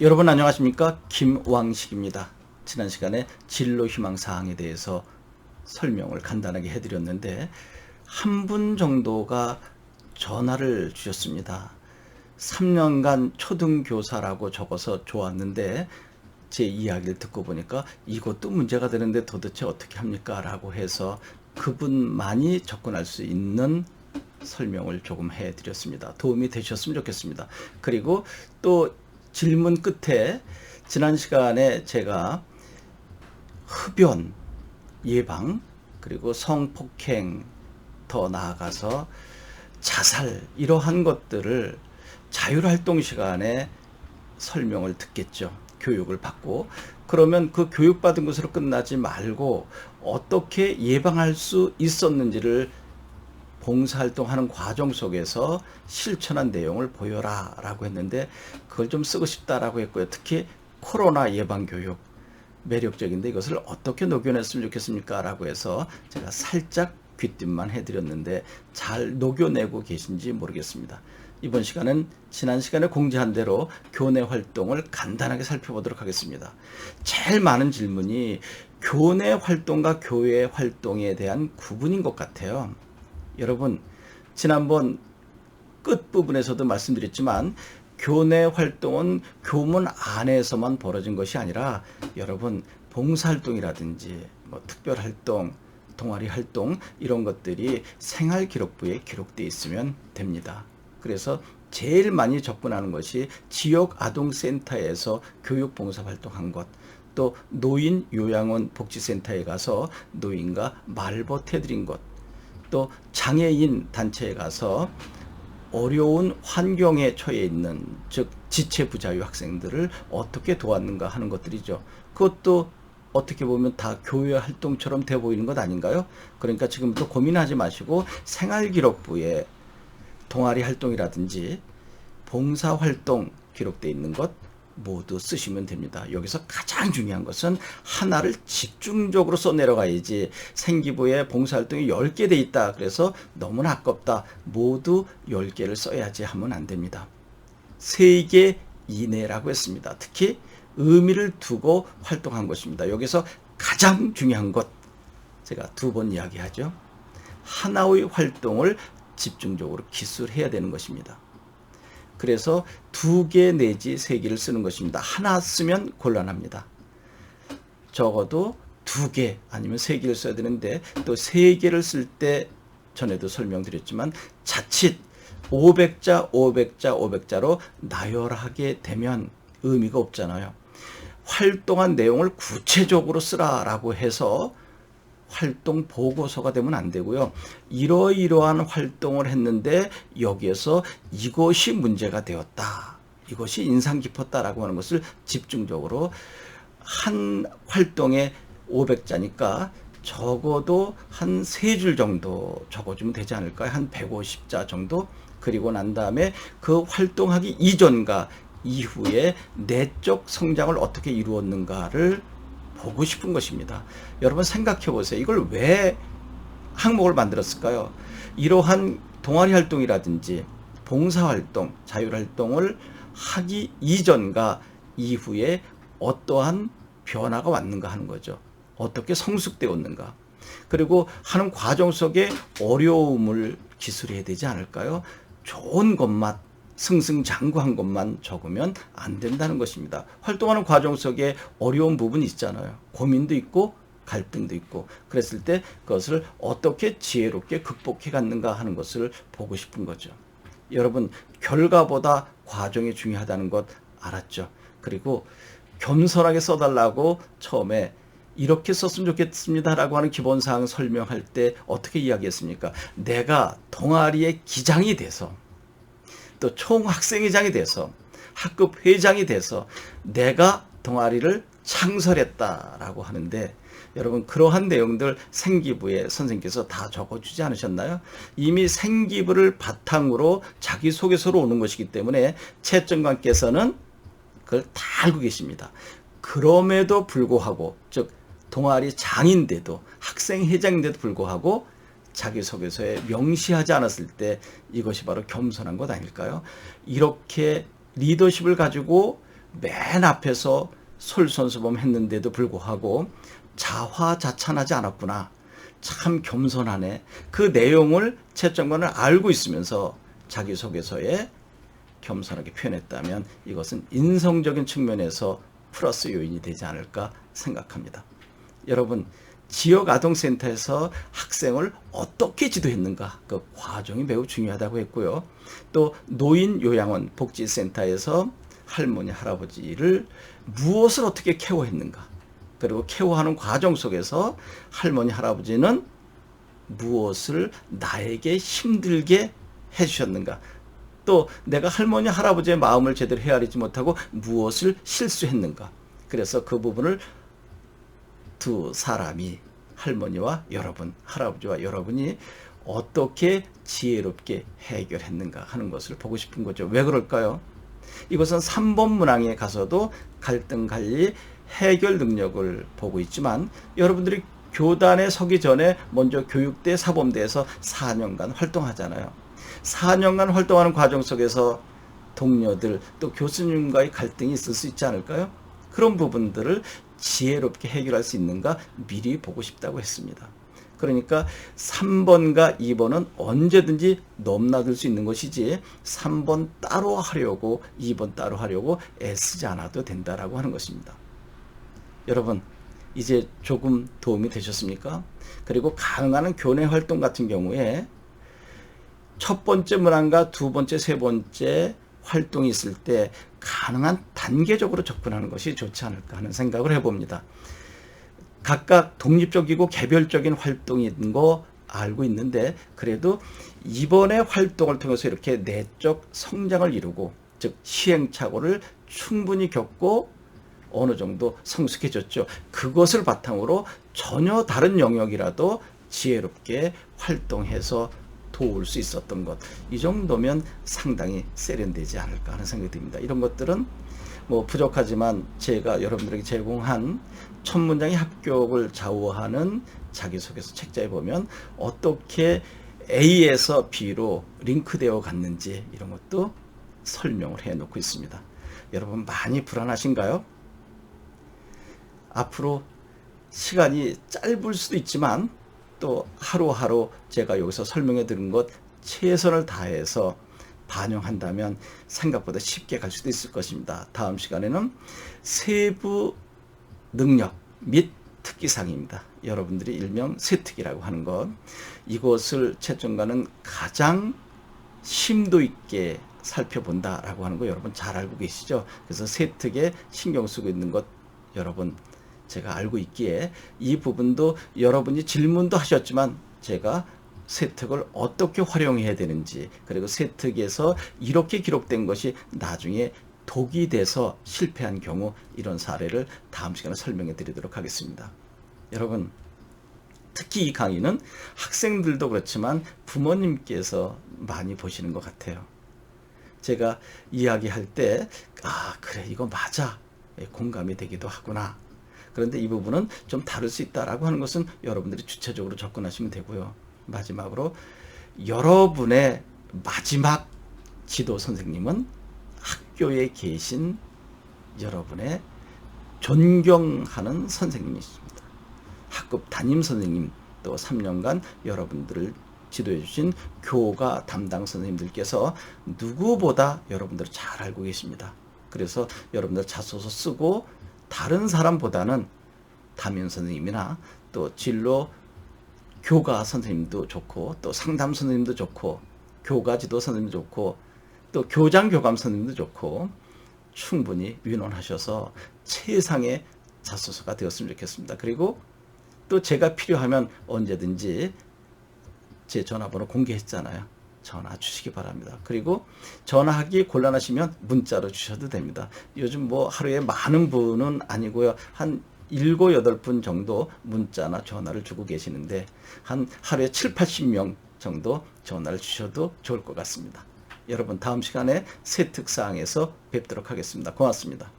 여러분 안녕하십니까? 김왕식입니다. 지난 시간에 진로 희망 사항에 대해서 설명을 간단하게 해드렸는데 한 분 정도가 전화를 주셨습니다. 3년간 초등교사라고 적어서 좋았는데 제 이야기를 듣고 보니까 이것도 문제가 되는데 도대체 어떻게 합니까? 라고 해서 그분만이 접근할 수 있는 설명을 조금 해드렸습니다. 도움이 되셨으면 좋겠습니다. 그리고 또 질문 끝에 지난 시간에 제가 흡연 예방 그리고 성폭행 더 나아가서 자살 이러한 것들을 자율활동 시간에 설명을 듣겠죠. 교육을 받고 그러면 그 교육받은 것으로 끝나지 말고 어떻게 예방할 수 있었는지를 봉사활동하는 과정 속에서 실천한 내용을 보여라 라고 했는데 그걸 좀 쓰고 싶다라고 했고요. 특히 코로나 예방교육 매력적인데 이것을 어떻게 녹여냈으면 좋겠습니까? 라고 해서 제가 살짝 귀띔만 해드렸는데 잘 녹여내고 계신지 모르겠습니다. 이번 시간은 지난 시간에 공지한 대로 교내 활동을 간단하게 살펴보도록 하겠습니다. 제일 많은 질문이 교내 활동과 교회 활동에 대한 구분인 것 같아요. 여러분 지난번 끝부분에서도 말씀드렸지만 교내 활동은 교문 안에서만 벌어진 것이 아니라 여러분 봉사활동이라든지 특별활동, 동아리활동 이런 것들이 생활기록부에 기록되어 있으면 됩니다. 그래서 제일 많이 접근하는 것이 지역아동센터에서 교육봉사활동한 것, 또 노인 요양원 복지센터에 가서 노인과 말벗해드린 것, 또 장애인 단체에 가서 어려운 환경에 처해 있는 즉 지체부자유 학생들을 어떻게 도왔는가 하는 것들이죠. 그것도 어떻게 보면 다 교회 활동처럼 돼 보이는 것 아닌가요? 그러니까 지금부터 고민하지 마시고 생활기록부에 동아리 활동이라든지 봉사활동 기록되어 있는 것 모두 쓰시면 됩니다. 여기서 가장 중요한 것은 하나를 집중적으로 써내려가야지 생기부에 봉사활동이 10개 돼 있다. 그래서 너무나 아깝다. 모두 10개를 써야지 하면 안 됩니다. 3개 이내라고 했습니다. 특히 의미를 두고 활동한 것입니다. 여기서 가장 중요한 것 제가 2번 이야기하죠. 하나의 활동을 집중적으로 기술해야 되는 것입니다. 그래서 2개 내지 3개를 쓰는 것입니다. 하나 쓰면 곤란합니다. 적어도 2개 아니면 3개를 써야 되는데 또 3개를 쓸 때 전에도 설명드렸지만 자칫 500자, 500자, 500자로 나열하게 되면 의미가 없잖아요. 활동한 내용을 구체적으로 쓰라라고 해서 활동 보고서가 되면 안 되고요. 이러이러한 활동을 했는데 여기에서 이것이 문제가 되었다. 이것이 인상 깊었다라고 하는 것을 집중적으로 한 활동에 500자니까 적어도 한 3줄 정도 적어주면 되지 않을까요? 한 150자 정도? 그리고 난 다음에 그 활동하기 이전과 이후에 내적 성장을 어떻게 이루었는가를 보고 싶은 것입니다. 여러분 생각해 보세요. 이걸 왜 항목을 만들었을까요? 이러한 동아리 활동이라든지 봉사활동, 자율활동을 하기 이전과 이후에 어떠한 변화가 왔는가 하는 거죠. 어떻게 성숙되었는가. 그리고 하는 과정 속에 어려움을 기술해야 되지 않을까요? 좋은 것만 승승장구한 것만 적으면 안 된다는 것입니다. 활동하는 과정 속에 어려운 부분이 있잖아요. 고민도 있고 갈등도 있고 그랬을 때 그것을 어떻게 지혜롭게 극복해 갔는가 하는 것을 보고 싶은 거죠. 여러분 결과보다 과정이 중요하다는 것 알았죠? 그리고 겸손하게 써달라고 처음에 이렇게 썼으면 좋겠습니다 라고 하는 기본사항 설명할 때 어떻게 이야기했습니까? 내가 동아리의 기장이 돼서 또 총학생회장이 돼서 학급 회장이 돼서 내가 동아리를 창설했다라고 하는데 여러분 그러한 내용들 생기부에 선생님께서 다 적어주지 않으셨나요? 이미 생기부를 바탕으로 자기소개서로 오는 것이기 때문에 채점관께서는 그걸 다 알고 계십니다. 그럼에도 불구하고 즉 동아리 장인데도 학생회장인데도 불구하고 자기소개서에 명시하지 않았을 때 이것이 바로 겸손한 것 아닐까요? 이렇게 리더십을 가지고 맨 앞에서 솔선수범했는데도 불구하고 자화자찬하지 않았구나. 참 겸손하네. 그 내용을 채점관은 알고 있으면서 자기소개서에 겸손하게 표현했다면 이것은 인성적인 측면에서 플러스 요인이 되지 않을까 생각합니다. 여러분, 지역아동센터에서 학생을 어떻게 지도했는가, 그 과정이 매우 중요하다고 했고요. 또 노인요양원 복지센터에서 할머니 할아버지를 무엇을 어떻게 케어했는가, 그리고 케어하는 과정 속에서 할머니 할아버지는 무엇을 나에게 힘들게 해주셨는가, 또 내가 할머니 할아버지의 마음을 제대로 헤아리지 못하고 무엇을 실수했는가. 그래서 그 부분을 두 사람이, 할머니와 여러분, 할아버지와 여러분이 어떻게 지혜롭게 해결했는가 하는 것을 보고 싶은 거죠. 왜 그럴까요? 이것은 3번 문항에 가서도 갈등 관리 해결 능력을 보고 있지만, 여러분들이 교단에 서기 전에 먼저 교육대 사범대에서 4년간 활동하잖아요. 4년간 활동하는 과정 속에서 동료들 또 교수님과의 갈등이 있을 수 있지 않을까요? 그런 부분들을 지혜롭게 해결할 수 있는가 미리 보고 싶다고 했습니다. 그러니까 3번과 2번은 언제든지 넘나들 수 있는 것이지 3번 따로 하려고 2번 따로 하려고 애쓰지 않아도 된다라고 하는 것입니다. 여러분, 이제 조금 도움이 되셨습니까? 그리고 가능한 교내 활동 같은 경우에 첫 번째 문항과 두 번째, 세 번째 활동이 있을 때 가능한 단계적으로 접근하는 것이 좋지 않을까 하는 생각을 해봅니다. 각각 독립적이고 개별적인 활동이 있는 거 알고 있는데, 그래도 이번의 활동을 통해서 이렇게 내적 성장을 이루고, 즉 시행착오를 충분히 겪고 어느 정도 성숙해졌죠. 그것을 바탕으로 전혀 다른 영역이라도 지혜롭게 활동해서 도울 수 있었던 것, 이 정도면 상당히 세련되지 않을까 하는 생각이 듭니다. 이런 것들은 뭐 부족하지만 제가 여러분들에게 제공한 첫 문장의 합격을 좌우하는 자기소개서 책자에 보면 어떻게 A에서 B로 링크되어 갔는지 이런 것도 설명을 해 놓고 있습니다. 여러분, 많이 불안하신가요? 앞으로 시간이 짧을 수도 있지만 또 하루하루 제가 여기서 설명해 드린 것 최선을 다해서 반영한다면 생각보다 쉽게 갈 수도 있을 것입니다. 다음 시간에는 세부 능력 및 특기사항입니다. 여러분들이 일명 세특이라고 하는 것, 이것을 채점관은 가장 심도 있게 살펴본다라고 하는 거 여러분 잘 알고 계시죠? 그래서 세특에 신경 쓰고 있는 것 여러분 제가 알고 있기에 이 부분도 여러분이 질문도 하셨지만 제가 세특을 어떻게 활용해야 되는지, 그리고 세특에서 이렇게 기록된 것이 나중에 독이 돼서 실패한 경우 이런 사례를 다음 시간에 설명해 드리도록 하겠습니다. 여러분, 특히 이 강의는 학생들도 그렇지만 부모님께서 많이 보시는 것 같아요. 제가 이야기할 때 그래 이거 맞아, 공감이 되기도 하구나. 그런데 이 부분은 좀 다를 수 있다라고 하는 것은 여러분들이 주체적으로 접근하시면 되고요. 마지막으로 여러분의 마지막 지도 선생님은 학교에 계신 여러분의 존경하는 선생님이십니다. 학급 담임 선생님, 또 3년간 여러분들을 지도해 주신 교과 담당 선생님들께서 누구보다 여러분들을 잘 알고 계십니다. 그래서 여러분들 자소서 쓰고 다른 사람보다는 담임 선생님이나 또 진로 교과 선생님도 좋고, 또 상담 선생님도 좋고, 교과 지도 선생님도 좋고, 또 교장 교감 선생님도 좋고, 충분히 위논하셔서 최상의 자소서가 되었으면 좋겠습니다. 그리고 또 제가 필요하면 언제든지 제 전화번호 공개했잖아요. 전화 주시기 바랍니다. 그리고 전화하기 곤란하시면 문자로 주셔도 됩니다. 요즘 뭐 하루에 많은 분은 아니고요. 한 7, 8분 정도 문자나 전화를 주고 계시는데 한 하루에 7, 80명 정도 전화를 주셔도 좋을 것 같습니다. 여러분, 다음 시간에 새 특사항에서 뵙도록 하겠습니다. 고맙습니다.